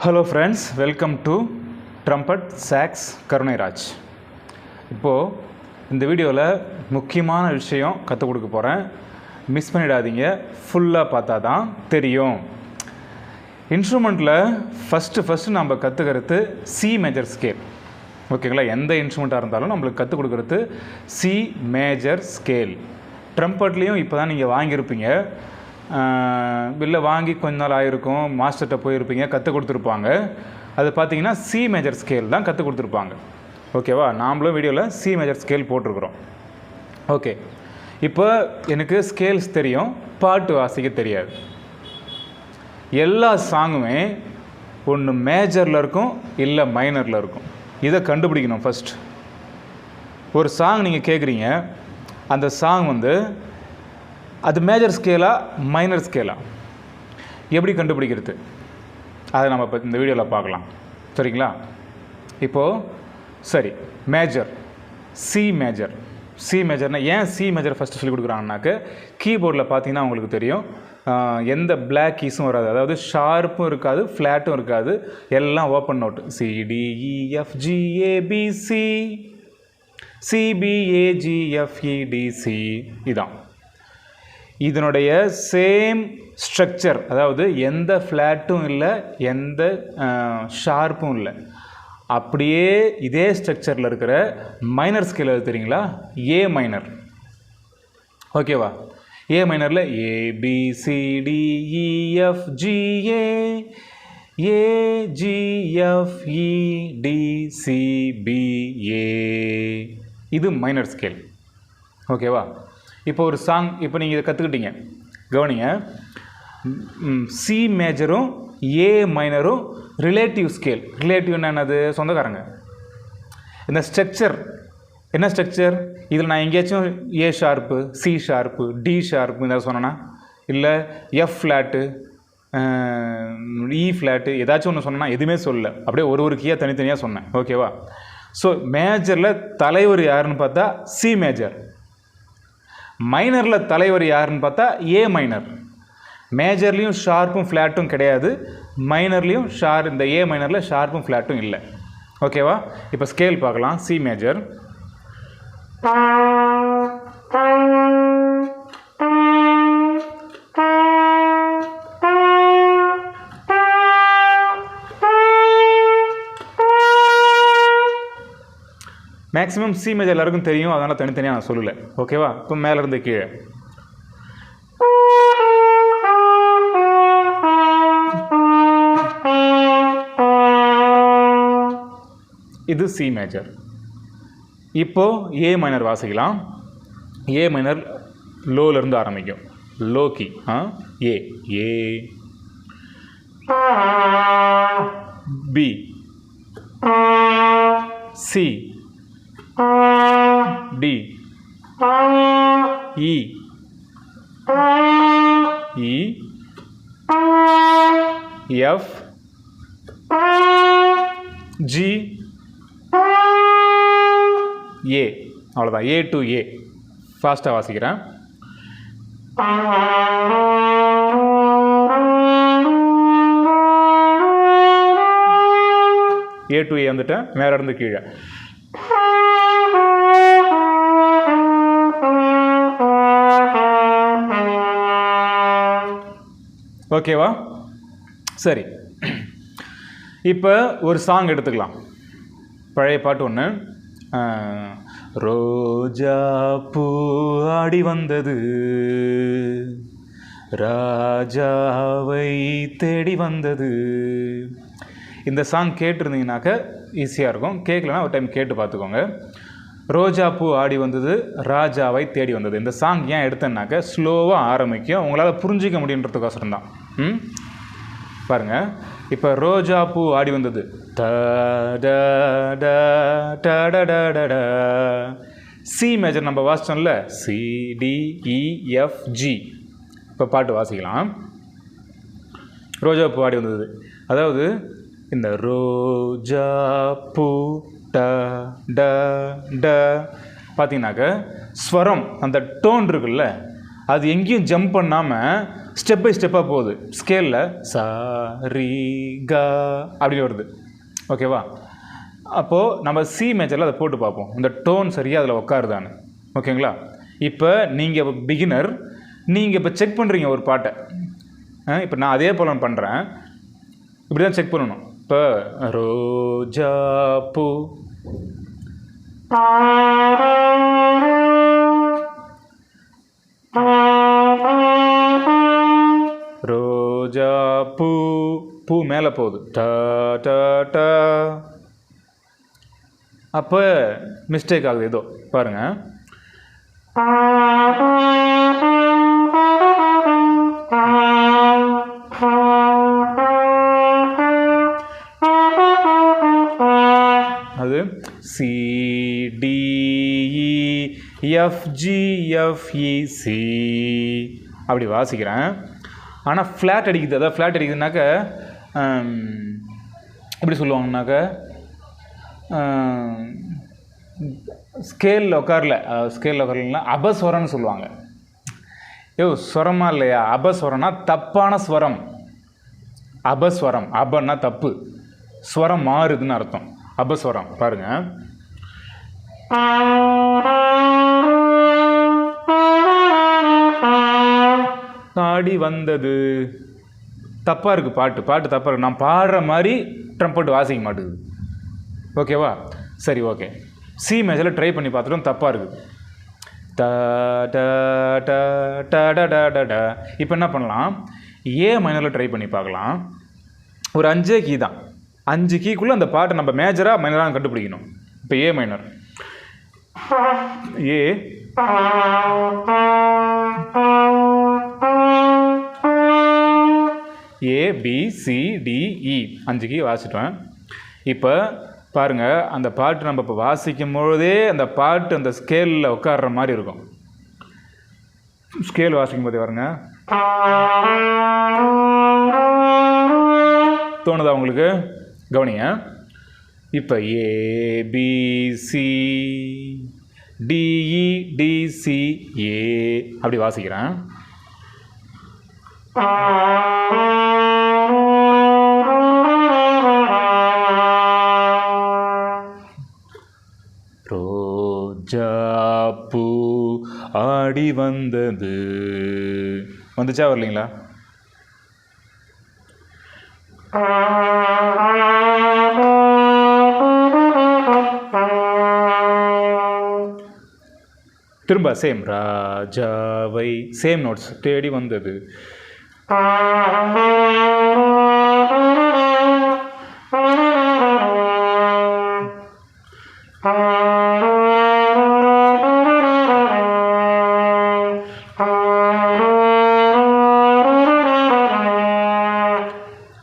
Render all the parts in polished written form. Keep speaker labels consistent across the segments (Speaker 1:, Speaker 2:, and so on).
Speaker 1: Hello friends, welcome to trumpet sax Karunairaj. இப்போது இந்த வீடியோவில் முக்கியமான விஷயம் கற்றுக் கொடுக்க போகிறேன். மிஸ் பண்ணிடாதீங்க, ஃபுல்லாக பார்த்தா தான் தெரியும். இன்ஸ்ட்ருமெண்ட்டில் ஃபஸ்ட்டு நம்ம கற்றுக்கிறது சி மேஜர் ஸ்கேல். ஓகேங்களா? எந்த இன்ஸ்ட்ருமெண்ட்டாக இருந்தாலும் நம்மளுக்கு கற்றுக் கொடுக்குறது சி மேஜர் ஸ்கேல். ட்ரம்பட்லேயும் இப்போ தான் நீங்கள் வாங்கியிருப்பீங்க, இல்லை வாங்கி கொஞ்ச நாள் ஆகிருக்கும், மாஸ்டர்கிட்ட போயிருப்பீங்க, கற்றுக் கொடுத்துருப்பாங்க. அது பார்த்தீங்கன்னா சி மேஜர் ஸ்கேல் தான் கற்றுக் கொடுத்துருப்பாங்க. ஓகேவா? நாமளும் வீடியோவில் சி மேஜர் ஸ்கேல் போட்டிருக்கிறோம். ஓகே, இப்போ எனக்கு ஸ்கேல்ஸ் தெரியும், பாட்டு வாசிக்க தெரியாது. எல்லா சாங்குமே ஒன்று மேஜரில் இருக்கும், இல்லை மைனரில் இருக்கும். இதை கண்டுபிடிக்கணும். ஃபஸ்ட் ஒரு சாங் நீங்கள் கேட்குறீங்க, அந்த சாங் அது மேஜர் ஸ்கேலா மைனர் ஸ்கேலா, எப்படி கண்டுபிடிக்கிறது, அதை நம்ம இப்போ இந்த வீடியோவில் பார்க்கலாம். சரிங்களா? இப்போது சரி, மேஜர் சி மேஜர்னால் ஏன் சி மேஜர் ஃபஸ்ட்டு சொல்லி கொடுக்குறாங்கனாக்க, கீபோர்டில் பார்த்தீங்கன்னா உங்களுக்கு தெரியும், எந்த பிளாக் கீஸும் வராது. அதாவது ஷார்ப்பும் இருக்காது, ஃப்ளாட்டும் இருக்காது, எல்லாம் ஓப்பன் நோட்டு. CDEFGABC CBAGFEDC இதான் இதனுடைய சேம் ஸ்ட்ரக்சர். அதாவது எந்த ஃப்ளாட்டும் இல்லை, எந்த ஷார்ப்பும் இல்லை, அப்படியே இதே ஸ்ட்ரக்சரில் இருக்கிற மைனர் ஸ்கேல் அது தெரியுங்களா? A minor. ஓகேவா? ஏ மைனரில் ABCDEFGA AGFEDCBA இது மைனர் ஸ்கேல். ஓகேவா? இப்போ ஒரு சாங், இப்போ நீங்கள் இதை கற்றுக்கிட்டீங்க, கவனிங்க. சி மேஜரும் ஏ மைனரும் ரிலேட்டிவ் ஸ்கேல். ரிலேட்டிவ்னா என்னது? சொந்தக்காரங்க. இந்த ஸ்ட்ரக்சர் என்ன ஸ்ட்ரக்சர்? இதில் நான் எங்கேயாச்சும் A sharp, C sharp, D sharp இந்த சொன்னேன்னா, இல்லை எஃப் ஃப்ளாட்டு, இ ஃப்ளாட்டு, ஏதாச்சும் ஒன்று சொன்னேன்னா எதுவுமே சொல்லலை, அப்படியே ஒரு கீயாக தனித்தனியாக சொன்னேன். ஓகேவா? ஸோ மேஜரில் தலைவர் யாருன்னு பார்த்தா சி மேஜர், மைனரில் தலைவர் யாருன்னு பார்த்தா ஏ மைனர். மேஜர்லேயும் ஷார்ப்பும் ஃப்ளாட்டும் கிடையாது, மைனர்லேயும் இந்த ஏ மைனரில் ஷார்ப்பும் ஃப்ளாட்டும் இல்லை. ஓகேவா? இப்போ ஸ்கேல் பார்க்கலாம். C major, maximum C major எல்லாருக்கும் தெரியும், அதனால் தனித்தனியாக நான் சொல்லலை. ஓகேவா? இப்போ மேலேருந்து கீழே இது சி மேஜர். இப்போது ஏ மைனர் வாசிக்கலாம். ஏ மைனர் லோலேருந்து ஆரம்பிக்கும், low key. A A B C D E E F G A. அவ்வளோதான், A to A. ஃபாஸ்ட்டாக வாசிக்கிறேன். A to A வந்துட்டேன், மேலே இருந்து கீழே. ஓகேவா? சரி, இப்போ ஒரு சாங் எடுத்துக்கலாம். பழைய பாட்டு ஒன்று. ரோஜா பூ ஆடி வந்தது, ராஜாவை தேடி வந்தது. இந்த சாங் கேட்டிருந்தீங்கன்னாக்க ஈஸியாக இருக்கும். கேட்கலன்னா ஒரு டைம் கேட்டு பார்த்துக்கோங்க. ரோஜா பூ ஆடி வந்தது, ராஜாவை தேடி வந்தது. இந்த சாங் ஏன் எடுத்தேன்னாக்க ஸ்லோவாக ஆரம்பிக்கும், உங்களால் புரிஞ்சிக்க முடியுன்றதுக்கோசரம் தான். பாருங்கள், இப்போ ரோஜா பூ ஆடி வந்தது, சி மேஜர் நம்ம வாசிச்சோம்ல, CDEFG. இப்போ பாட்டு வாசிக்கலாம். ரோஜா பூ ஆடி வந்தது, அதாவது இந்த ரோஜா பூ ட ட ட பார்த்தீங்கன்னாக்க ஸ்வரம், அந்த டோன் இருக்குல்ல, அது எங்கேயும் ஜம்ப் பண்ணாமல் ஸ்டெப் பை ஸ்டெப்பாக போகுது. ஸ்கேலில் சா ரி கா அப்படின்னு வருது. ஓகேவா? அப்போது நம்ம சி மேஜரில் அதை போட்டு பார்ப்போம், இந்த டோன் சரியாக அதில் உட்காருதான்னு. ஓகேங்களா? இப்போ நீங்கள் பிகினர், நீங்கள் இப்போ செக் பண்ணுறீங்க ஒரு பாட்டை. இப்போ நான் அதே போல் நான் பண்ணுறேன். இப்படி தான் செக் பண்ணணும். இப்போ ரோஜா பூ, ரோஜா பூ, பூ மேலே போகுது, டா டா டா. அப்போ மிஸ்டேக் ஆகுது ஏதோ, பாருங்கள். அது C D E F G F E C அப்படி வாசிக்கிறேன். ஆனால் ஃப்ளாட் அடிக்குது. அதாவது ஃப்ளாட் அடிக்குதுனாக்க எப்படி சொல்லுவாங்கனாக்க ஸ்கேலில் உட்காரல. ஸ்கேலில் உட்காரலன்னா அபஸ்வரம்னு சொல்லுவாங்க. ஸ்வரமா இல்லையா? அபஸ்வரம்னா தப்பான ஸ்வரம். அபஸ்வரம், அபன்னா தப்பு, ஸ்வரம் மாறுதுன்னு அர்த்தம். அபஸ்வரம் பாருங்க. ஆடி வந்தது தப்பாக இருக்குது. பாட்டு தப்பாக இருக்குது. நான் பாடுற மாதிரி ட்ரம்பட் வாசிக்க மாட்டேங்குது. ஓகேவா? சரி, ஓகே. சி மேஜரில் ட்ரை பண்ணி பார்த்துட்டோம், தப்பாக இருக்குது. ட ட ட ட ட ட ட. இப்போ என்ன பண்ணலாம்? ஏ மைனரில் ட்ரை பண்ணி பார்க்கலாம். ஒரு 5 கீ தான். 5 கீக்குள்ளே அந்த பாட்டை நம்ம மேஜராக மைனராக கண்டுபிடிக்கணும். இப்போ A minor, A A B C D E 5 key வாசிட்டேன். இப்போ பாருங்கள், அந்த பாட்டு நம்ம இப்போ வாசிக்கும் பொழுதே அந்த பாட்டு அந்த ஸ்கேலில் உட்கார்ற மாதிரி இருக்கும். ஸ்கேல் வாசிக்கும் போதே பாருங்க, தோணுதா உங்களுக்கு? கவனிங்க. இப்போ ஏ பி சி டிஇ டிசி ஏ அப்படி வாசிக்கிறேன். ரோஜா பூ ஆடி வந்தது. வந்துச்சா வரலைங்களா? திரும்ப சேம், ராஜாவை சேம் நோட்ஸ், தேடி வந்தது.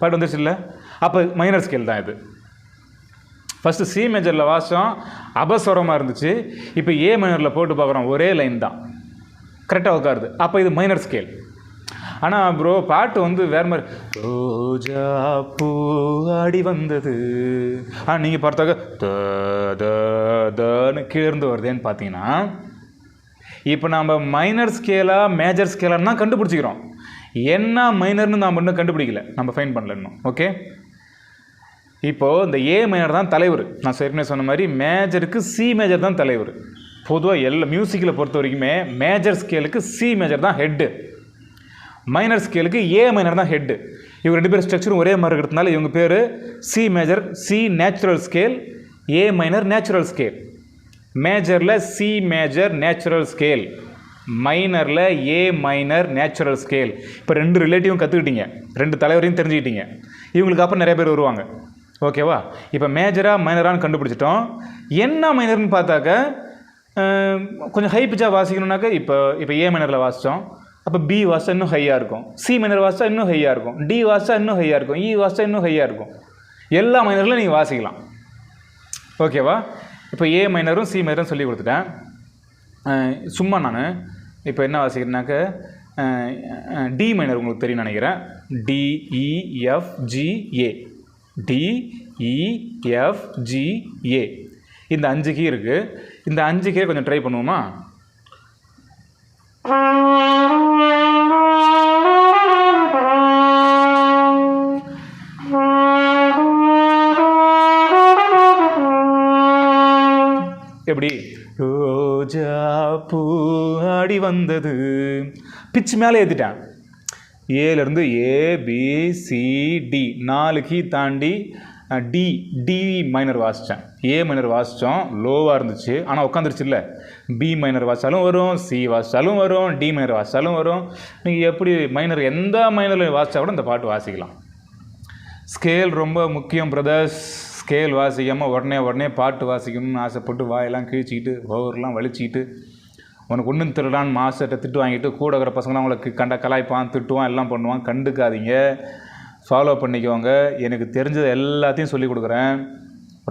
Speaker 1: பாட்டு வந்துருச்சு இல்லை? அப்போ மைனர் ஸ்கேல் தான் இது. ஃபஸ்ட்டு சி மேஜரில் வாசம் அபஸ்வரமாக இருந்துச்சு. இப்போ ஏ மைனரில் போட்டு பார்க்குறோம், ஒரே லைன் தான், கரெக்டாக உட்காருது. அப்போ இது மைனர் ஸ்கேல். ஆனால் ப்ரோ பாட்டு வந்து வேறு மாதிரி, ரோஜா பூ ஆடி வந்தது. நீங்கள் பார்த்தாக்க தன்னு கீழேருந்து வருதேன்னு பார்த்தீங்கன்னா, இப்போ நம்ம மைனர் ஸ்கேலாக மேஜர் ஸ்கேலான்னு தான் கண்டுபிடிச்சிக்கிறோம். என்ன மைனர்னு நாம் இன்னும் கண்டுபிடிக்கல, நம்ம ஃபைன் பண்ணல இன்னும். ஓகே, இப்போது இந்த ஏ மைனர் தான் தலைவர். நான் ஏற்கனவே சொன்ன மாதிரி மேஜருக்கு சி மேஜர் தான் தலைவர். பொதுவாக எல்லா மியூசிக்கில் பொறுத்த வரைக்குமே மேஜர் ஸ்கேலுக்கு சி மேஜர் தான் ஹெட்டு, மைனர் ஸ்கேலுக்கு ஏ மைனர் தான் ஹெட்டு. இவங்க 2 பேர் ஸ்ட்ரக்சரும் ஒரே மாதிரி இருக்கிறதுனால இவங்க பேர் C major, C natural scale, A minor natural scale. மேஜரில் சி மேஜர் நேச்சுரல் ஸ்கேல், மைனரில் ஏ மைனர் நேச்சுரல் ஸ்கேல். இப்போ 2 ரிலேட்டிவும் கற்றுக்கிட்டீங்க, 2 தலைவரையும் தெரிஞ்சுக்கிட்டீங்க. இவங்களுக்கு அப்புறம் நிறைய பேர் வருவாங்க. ஓகேவா? இப்போ மேஜராக மைனரானு கண்டுபிடிச்சிட்டோம். என்ன மைனர்னு பார்த்தாக்க கொஞ்சம் ஹை பிச்சாக வாசிக்கணுன்னாக்க இப்போ ஏ மைனரில் வாசித்தோம், அப்போ பி வாசித்தா இன்னும் ஹையாக இருக்கும், சி மைனர் வாசித்தா இன்னும் ஹையாக இருக்கும், டி வாசித்தா இன்னும் ஹையாக இருக்கும், இ வாசித்தா இன்னும் ஹையாக இருக்கும். எல்லா மைனரில் நீங்கள் வாசிக்கலாம். ஓகேவா? இப்போ ஏ மைனரும் சி மைனரும் சொல்லி கொடுத்துட்டேன். சும்மா நான் இப்போ என்ன வாசிக்கிறேன்னாக்க டி மைனர் உங்களுக்கு தெரியும் நினைக்கிறேன். டிஇஎஃப்ஜிஏ, டிஇஎஃப்ஜிஏ, இந்த 5 கீ இருக்குது. இந்த 5 கீ கொஞ்சம் ட்ரை பண்ணுவோமா? எப்படி ரோஜா பூ ஆடி வந்தது. பிச்சு மேலே ஏற்றிட்டேன். ஏலேருந்து ABCD 4 கீ தாண்டி டி மைனர் வாசித்தேன். ஏ மைனர் வாசித்தோம், லோவாக இருந்துச்சு, ஆனால் உட்காந்துருச்சு இல்லை. பி மைனர் வாசித்தாலும் வரும், சி வாசித்தாலும் வரும், டி மைனர் வாசித்தாலும் வரும். நீங்கள் எப்படி மைனர் எந்த மைனரில் வாசித்தா கூட இந்த பாட்டு வாசிக்கலாம். ஸ்கேல் ரொம்ப முக்கியம் பிரதர்ஸ். ஸ்கேல் வாசிக்காமல் உடனே பாட்டு வாசிக்கணும்னு ஆசைப்பட்டு வாயெல்லாம் கிழிச்சிக்கிட்டு ஓவரெலாம் வலிச்சிக்கிட்டு உனக்கு ஒன்றும் திருடான்னு மாஸ்டர்கிட்ட திட்டு வாங்கிட்டு கூட இருக்கிற பசங்களாம் அவங்களுக்கு கலாய்ப்பான், திட்டுவான், எல்லாம் பண்ணுவான். கண்டுக்காதீங்க, ஃபாலோ பண்ணிக்கோங்க. எனக்கு தெரிஞ்சது எல்லாத்தையும் சொல்லிக் கொடுக்குறேன்.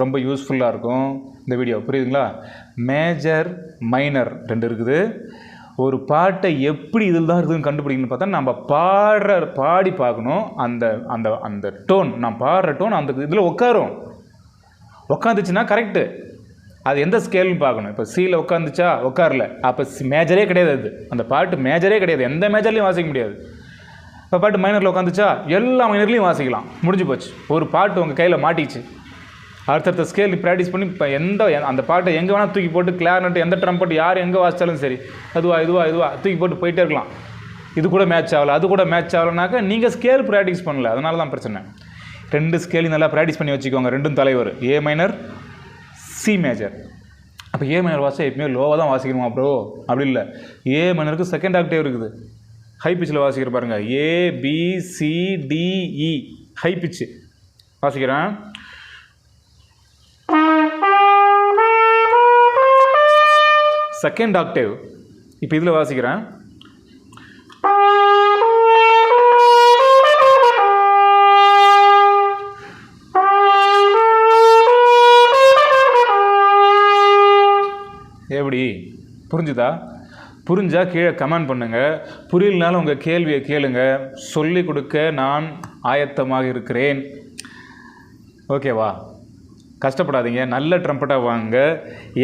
Speaker 1: ரொம்ப யூஸ்ஃபுல்லாக இருக்கும் இந்த வீடியோ, புரியுதுங்களா? மேஜர் மைனர் 2 இருக்குது. ஒரு பாட்டை எப்படி இதில் தான் இருக்குதுன்னு கண்டுபிடிக்கணும்னு பார்த்தா நம்ம பாடி பார்க்கணும். அந்த அந்த அந்த டோன், நான் பாடுற டோன் அந்த இதில் உட்காந்துச்சுன்னா கரெக்டு. அது எந்த ஸ்கேல்னு பார்க்கணும். இப்போ சியில் உட்காந்துச்சா, உட்காரல, அப்போ மேஜரே கிடையாது. அது அந்த பாட்டு மேஜரே கிடையாது, எந்த மேஜர்லையும் வாசிக்க முடியாது. இப்போ பாட்டு மைனரில் உட்காந்துச்சா, எல்லா மைனர்லையும் வாசிக்கலாம், முடிஞ்சு போச்சு. ஒரு பாட்டு உங்கள் கையில் மாட்டிச்சு. அடுத்தடுத்த ஸ்கேல் ப்ராக்டிஸ் பண்ணி இப்போ அந்த பாட்டை எங்கே வேணால் தூக்கி போட்டு கிளாரினட் எந்த ட்ரம்பட் யார் எங்கே வாசித்தாலும் சரி, இதுவா தூக்கி போட்டு போயிட்டே இருக்கலாம். இது கூட மேட்ச் ஆகலை, அது கூட மேட்ச் ஆகலைனாக்கா நீங்கள் ஸ்கேல் ப்ராக்டிஸ் பண்ணல, அதனால தான் பிரச்சனை. 2 ஸ்கேலையும் நல்லா ப்ராக்டிஸ் பண்ணி வச்சுக்கோங்க. 2ம் தலைவர், ஏ மைனர், சி மேஜர். அப்போ ஏ மைனர் வாசித்தா எப்பவுமே லோவாக தான் வாசிக்கணுமா ப்ரோ? அப்படி இல்லை. ஏ மைனருக்கு செகண்ட் ஆக்டேவ் இருக்குது, ஹை பிச்சில் வாசிக்கிற பாருங்கள். ABCDE ஹை பிச்சு வாசிக்கிறேன். செகண்ட் ஆக்டேவ் இப்போ இதில் வாசிக்கிறேன். எப்படி புரிஞ்சுதா? புரிஞ்சா கீழே கமெண்ட் பண்ணுங்கள். புரியலனாலும் உங்கள் கேள்வியை கேளுங்க, சொல்லிக் கொடுக்க நான் ஆயத்தமாக இருக்கிறேன். ஓகேவா? கஷ்டப்படாதீங்க, நல்ல ட்ரம்பட்டாக வாங்க.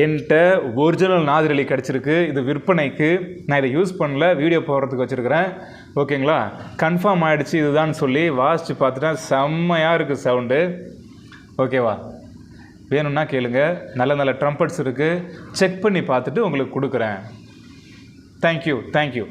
Speaker 1: என்கிட்ட ஒரிஜினல் நாதிரலி கிடச்சிருக்கு, இது விற்பனைக்கு. நான் இதை யூஸ் பண்ணல, வீடியோ போடுறதுக்கு வச்சுருக்கிறேன். ஓகேங்களா? கன்ஃபார்ம் ஆகிடுச்சு இதுதான் சொல்லி வாசித்து பார்த்துட்டேன். செம்மையாக இருக்குது சவுண்டு. ஓகேவா? வேணும்னா கேளுங்க, நல்ல நல்ல ட்ரம்பட்ஸ் இருக்குது, செக் பண்ணி பார்த்துட்டு உங்களுக்கு கொடுக்குறேன். தேங்க்யூ.